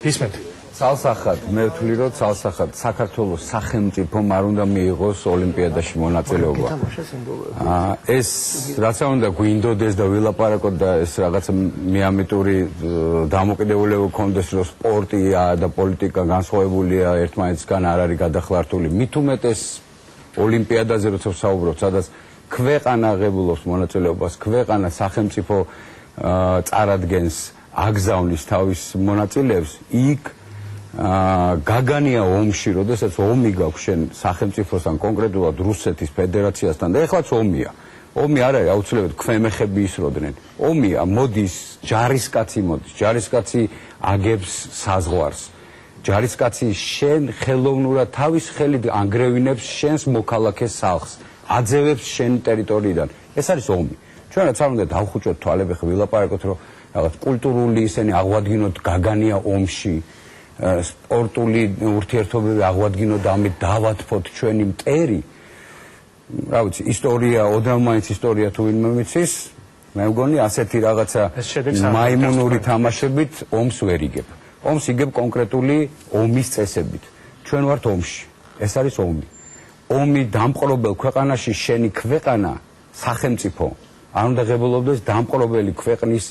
გისმენთ. Ცალსახად, მე ვთვლი, რომ ცალსახად საქართველოს სახელმწიფომ არ უნდა მიიღოს ოლიმპიადაში მონაწილეობა. ეს რაც უნდა გვინდოდეს და ვილაპარაკოთ და ეს რაღაცა მეამეტური დამოკიდებულება გქონდეს, რომ სპორტია და პოლიტიკა განსხვავებულია, ერთმანეთისგან არ არის გადახლართული. მით უმეტეს ოლიმპიადაზე როცა ვსაუბრობთ, სადაც ქვეყანა ღებულობს მონაწილეობას, ქვეყანა სახელმწიფო წარადგენს, აგზავნის თავის მონაწილეებს, იქ გაგანია ომში, როდესაც ომი გაქვს შენ სახელმწიფოსთან, კონკრეტულად რუსეთის ფედერაციასთან და ეხლაც ომია. ომი არ არის აუცილებლად ქვემეხები ისროდნენ. ომია, მოდის ჯარისკაცი მოდის, ჯარისკაცი აგებს საზღვარს. ჯარისკაცი შენ ხელოვნურად თავის ხელით ანგრევინებს შენს მოქალაქეს სახლს, აძევებს შენ ტერიტორიიდან. ეს არის ომი. ჩვენ რაც არ უნდა დავხუჭოთ თვალები, ხო ვილაპარაკოთ, რომ რაღაც კულტურული ისინი აღვადგინოთ გაგანია ომში. სპორტული ურთიერთობები აღვადგინოთ და ამით დავათფოთ ჩვენი მტერი. რა ვიცი, ისტორია, ოდნავ ისტორია თუ ვინმე მიცის, მე მგონი ასეთი რაღაცა მაიმუნური თამაშებით ომს ვერ იგებ. ომს იგებ კონკრეტული ომის წესებით. ჩვენ ვართ ომში. ეს არის ომი. ომი დამპყრობელ ქვეყანაში შენი ქვეყანა, სახელმწიფო არ უნდა ღებულობდეს დამპყრობელი ქვეყნის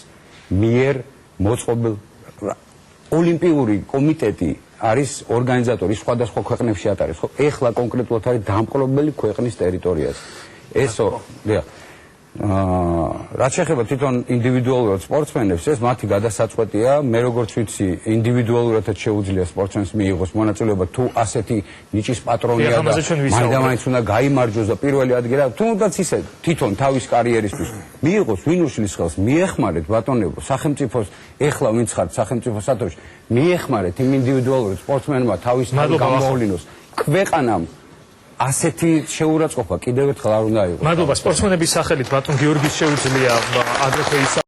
მიერ მოწყობილ ოლიმპიური კომიტეტი არის ორგანიზატორი სხვადასხვა ქვეყნებში ატარებს, ხო? ეხლა კონკრეტულად არის დამპყრობელი ქვეყნის ტერიტორიაზე. ესო, რაც შეეხება თვითონ ინდივიდუალურად სპორტსმენებს, ეს მათი გადასაწყვეტია. მე როგორც ვიცი, ინდივიდუალურადაც შეუძლია სპორტსმენს მიიღოს მონაწილეობა, თუ ასეთი ნიჭის პატრონია და მაინდამაინც უნდა გაიმარჯვოს და პირველი ადგილი, თუნდაც ისე თვითონ თავის კარიერისთვის მიიღოს, ვინ უშლის ხელს, მიეხმარეთ ბატონებო, სახელმწიფოს ეხლა ვინც ხართ სახელმწიფო სათოში, მიეხმარეთ იმ ინდივიდუალურად სპორტსმენმა თავის გამოავლინოს. ქვეყანამ ასეთი შეურაცხყოფა კიდევ ერთხელ არ უნდა იყოს. მადლობა სპორტსმენების სახელით ბატონ გიორგის შეუძლია აგრეთვე